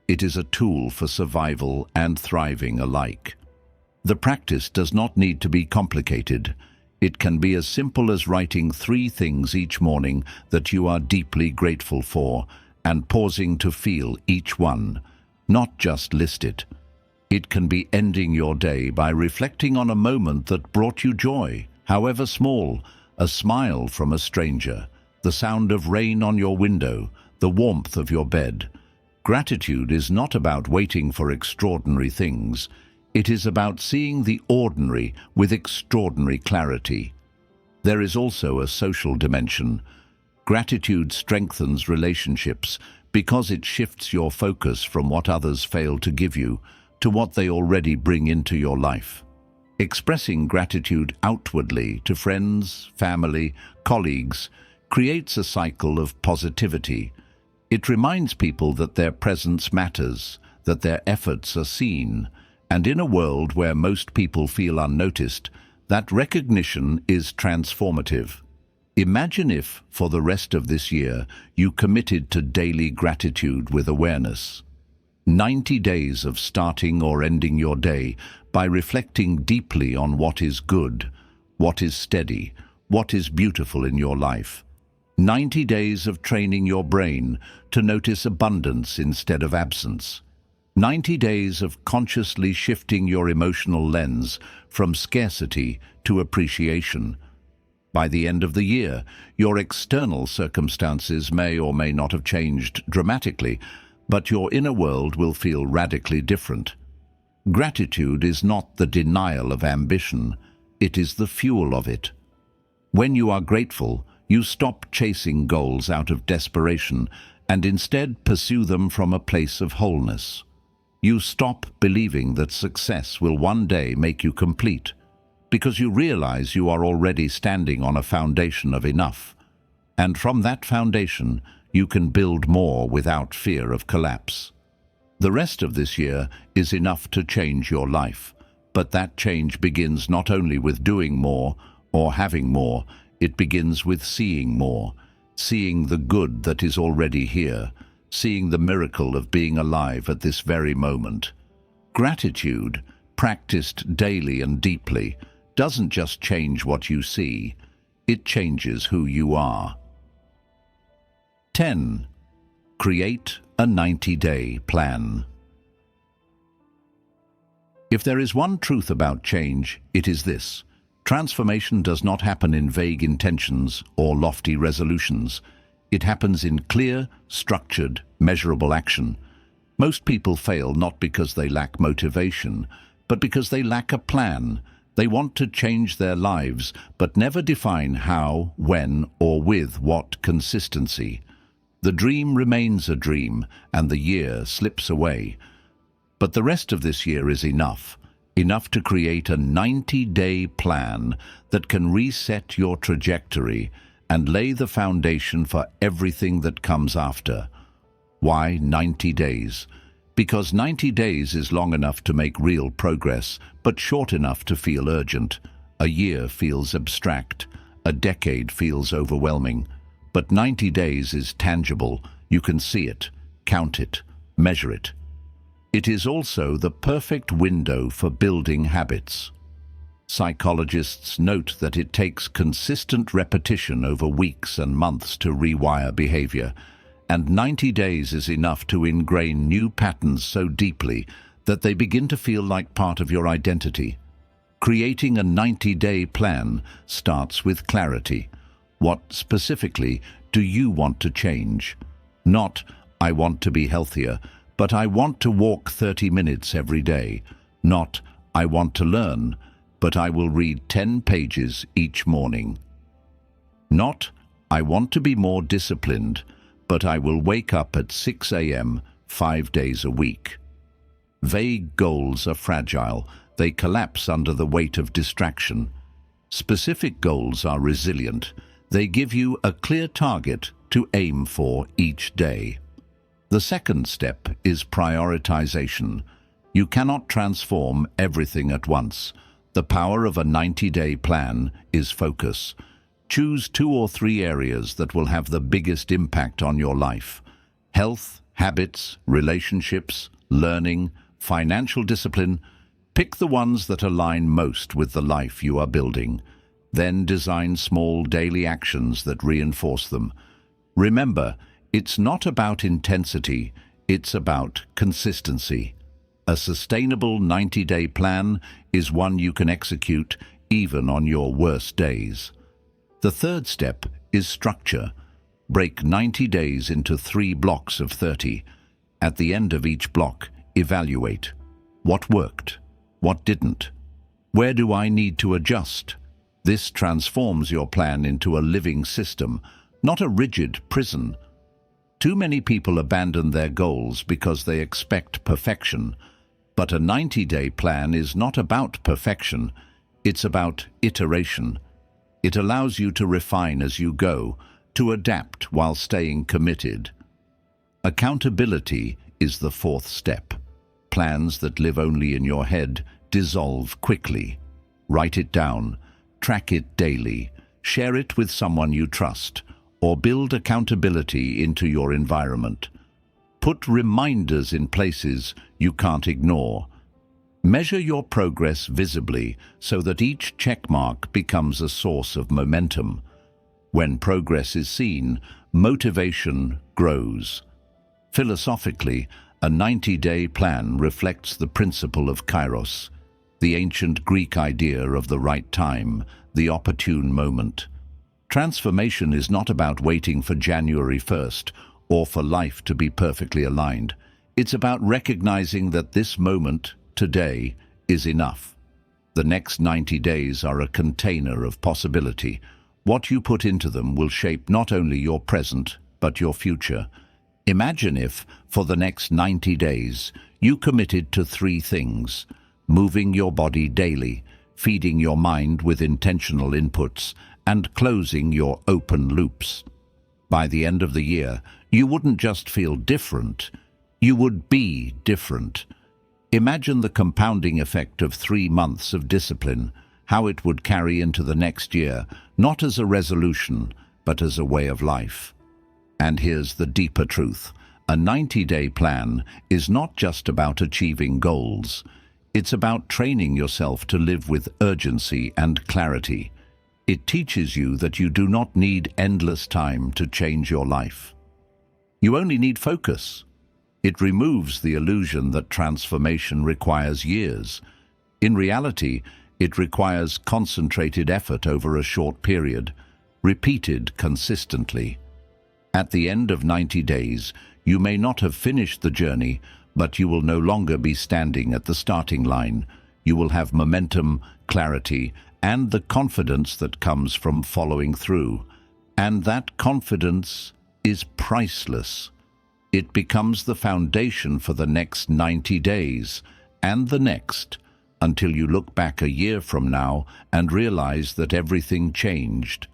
It is a tool for survival and thriving alike. The practice does not need to be complicated. It can be as simple as writing 3 things each morning that you are deeply grateful for and pausing to feel each one, not just list it. It can be ending your day by reflecting on a moment that brought you joy, however small, a smile from a stranger, the sound of rain on your window, the warmth of your bed. Gratitude is not about waiting for extraordinary things. It is about seeing the ordinary with extraordinary clarity. There is also a social dimension. Gratitude strengthens relationships because it shifts your focus from what others fail to give you to what they already bring into your life. Expressing gratitude outwardly to friends, family, colleagues creates a cycle of positivity. It reminds people that their presence matters, that their efforts are seen, and in a world where most people feel unnoticed, that recognition is transformative. Imagine if, for the rest of this year, you committed to daily gratitude with awareness. 90 days of starting or ending your day by reflecting deeply on what is good, what is steady, what is beautiful in your life. 90 days of training your brain to notice abundance instead of absence. 90 days of consciously shifting your emotional lens from scarcity to appreciation. By the end of the year, your external circumstances may or may not have changed dramatically, but your inner world will feel radically different. Gratitude is not the denial of ambition, it is the fuel of it. When you are grateful, you stop chasing goals out of desperation and instead pursue them from a place of wholeness. You stop believing that success will one day make you complete, because you realize you are already standing on a foundation of enough. And from that foundation, you can build more without fear of collapse. The rest of this year is enough to change your life, but that change begins not only with doing more or having more, it begins with seeing more, seeing the good that is already here, seeing the miracle of being alive at this very moment. Gratitude, practiced daily and deeply, doesn't just change what you see, it changes who you are. 10. Create a 90-day plan. If there is one truth about change, it is this: transformation does not happen in vague intentions or lofty resolutions. It happens in clear, structured, measurable action. Most people fail not because they lack motivation, but because they lack a plan. They want to change their lives, but never define how, when, or with what consistency. The dream remains a dream, and the year slips away. But the rest of this year is enough to create a 90-day plan that can reset your trajectory and lay the foundation for everything that comes after. Why 90 days? Because 90 days is long enough to make real progress, but short enough to feel urgent. A year feels abstract. A decade feels overwhelming. But 90 days is tangible. You can see it, count it, measure it. It is also the perfect window for building habits. Psychologists note that it takes consistent repetition over weeks and months to rewire behavior, and 90 days is enough to ingrain new patterns so deeply that they begin to feel like part of your identity. Creating a 90-day plan starts with clarity. What specifically do you want to change? Not, I want to be healthier, but I want to walk 30 minutes every day. Not, I want to learn, but I will read 10 pages each morning. Not, I want to be more disciplined, but I will wake up at 6 a.m. 5 days a week. Vague goals are fragile. They collapse under the weight of distraction. Specific goals are resilient. They give you a clear target to aim for each day. The second step is prioritization. You cannot transform everything at once. The power of a 90-day plan is focus. Choose 2 or 3 areas that will have the biggest impact on your life. Health, habits, relationships, learning, financial discipline. Pick the ones that align most with the life you are building. Then design small daily actions that reinforce them. Remember, it's not about intensity, it's about consistency. A sustainable 90-day plan is one you can execute even on your worst days. The third step is structure. Break 90 days into 3 blocks of 30. At the end of each block, evaluate. What worked? What didn't? Where do I need to adjust? This transforms your plan into a living system, not a rigid prison. Too many people abandon their goals because they expect perfection. But a 90-day plan is not about perfection. It's about iteration. It allows you to refine as you go, to adapt while staying committed. Accountability is the fourth step. Plans that live only in your head dissolve quickly. Write it down, track it daily, share it with someone you trust, or build accountability into your environment. Put reminders in places you can't ignore. Measure your progress visibly so that each checkmark becomes a source of momentum. When progress is seen, motivation grows. Philosophically, a 90-day plan reflects the principle of kairos, the ancient Greek idea of the right time, the opportune moment. Transformation is not about waiting for January 1st or for life to be perfectly aligned. It's about recognizing that this moment, today, is enough. The next 90 days are a container of possibility. What you put into them will shape not only your present, but your future. Imagine if, for the next 90 days, you committed to 3 things: moving your body daily, feeding your mind with intentional inputs, and closing your open loops. By the end of the year, you wouldn't just feel different, you would be different. Imagine the compounding effect of 3 months of discipline, how it would carry into the next year, not as a resolution, but as a way of life. And here's the deeper truth. A 90-day plan is not just about achieving goals. It's about training yourself to live with urgency and clarity. It teaches you that you do not need endless time to change your life. You only need focus. It removes the illusion that transformation requires years. In reality, it requires concentrated effort over a short period, repeated consistently. At the end of 90 days, you may not have finished the journey, but you will no longer be standing at the starting line. You will have momentum, clarity, and the confidence that comes from following through. And that confidence is priceless. It becomes the foundation for the next 90 days, and the next, until you look back a year from now and realize that everything changed.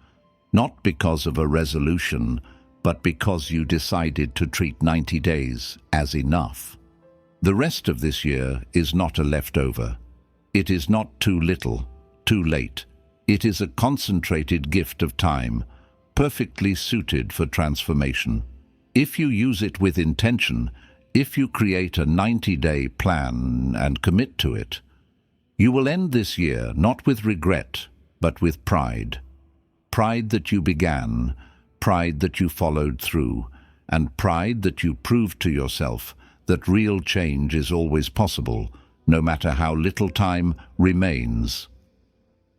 Not because of a resolution, but because you decided to treat 90 days as enough. The rest of this year is not a leftover. It is not too little, too late. It is a concentrated gift of time, perfectly suited for transformation. If you use it with intention, if you create a 90-day plan and commit to it, you will end this year not with regret, but with pride. Pride that you began, pride that you followed through, and pride that you proved to yourself that real change is always possible, no matter how little time remains.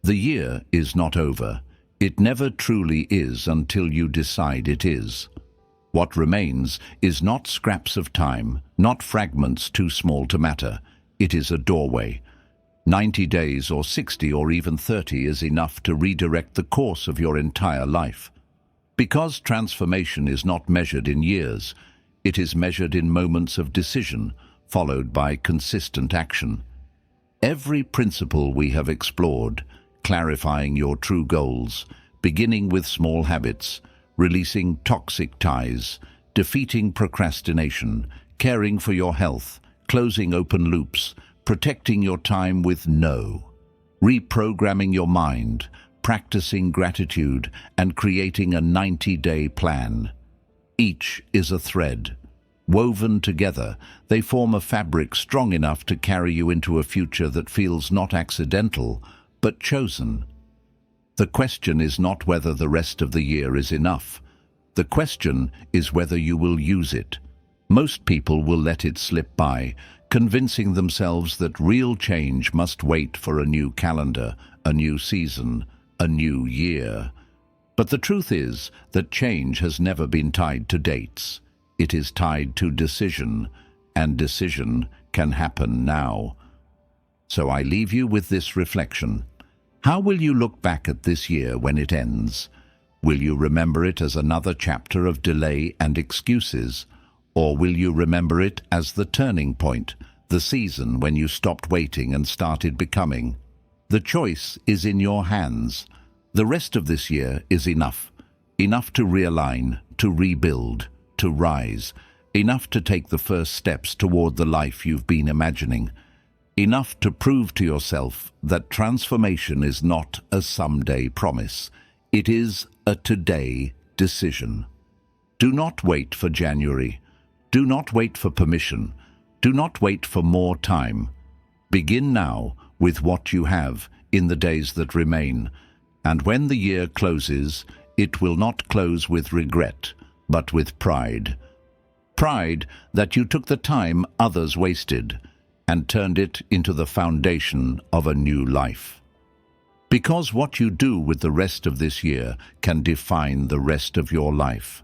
The year is not over. It never truly is until you decide it is. What remains is not scraps of time, not fragments too small to matter. It is a doorway. 90 days or 60 or even 30 is enough to redirect the course of your entire life. Because transformation is not measured in years, it is measured in moments of decision, followed by consistent action. Every principle we have explored, clarifying your true goals, beginning with small habits, releasing toxic ties, defeating procrastination, caring for your health, closing open loops, protecting your time with no, reprogramming your mind, practicing gratitude, and creating a 90-day plan. Each is a thread. Woven together, they form a fabric strong enough to carry you into a future that feels not accidental, but chosen. The question is not whether the rest of the year is enough. The question is whether you will use it. Most people will let it slip by, convincing themselves that real change must wait for a new calendar, a new season, a new year. But the truth is that change has never been tied to dates. It is tied to decision, and decision can happen now. So I leave you with this reflection. How will you look back at this year when it ends? Will you remember it as another chapter of delay and excuses? Or will you remember it as the turning point, the season when you stopped waiting and started becoming? The choice is in your hands. The rest of this year is enough. Enough to realign, to rebuild, to rise. Enough to take the first steps toward the life you've been imagining. Enough to prove to yourself that transformation is not a someday promise. It is a today decision. Do not wait for January. Do not wait for permission. Do not wait for more time. Begin now with what you have in the days that remain. And when the year closes, it will not close with regret, but with pride. Pride that you took the time others wasted and turned it into the foundation of a new life. Because what you do with the rest of this year can define the rest of your life.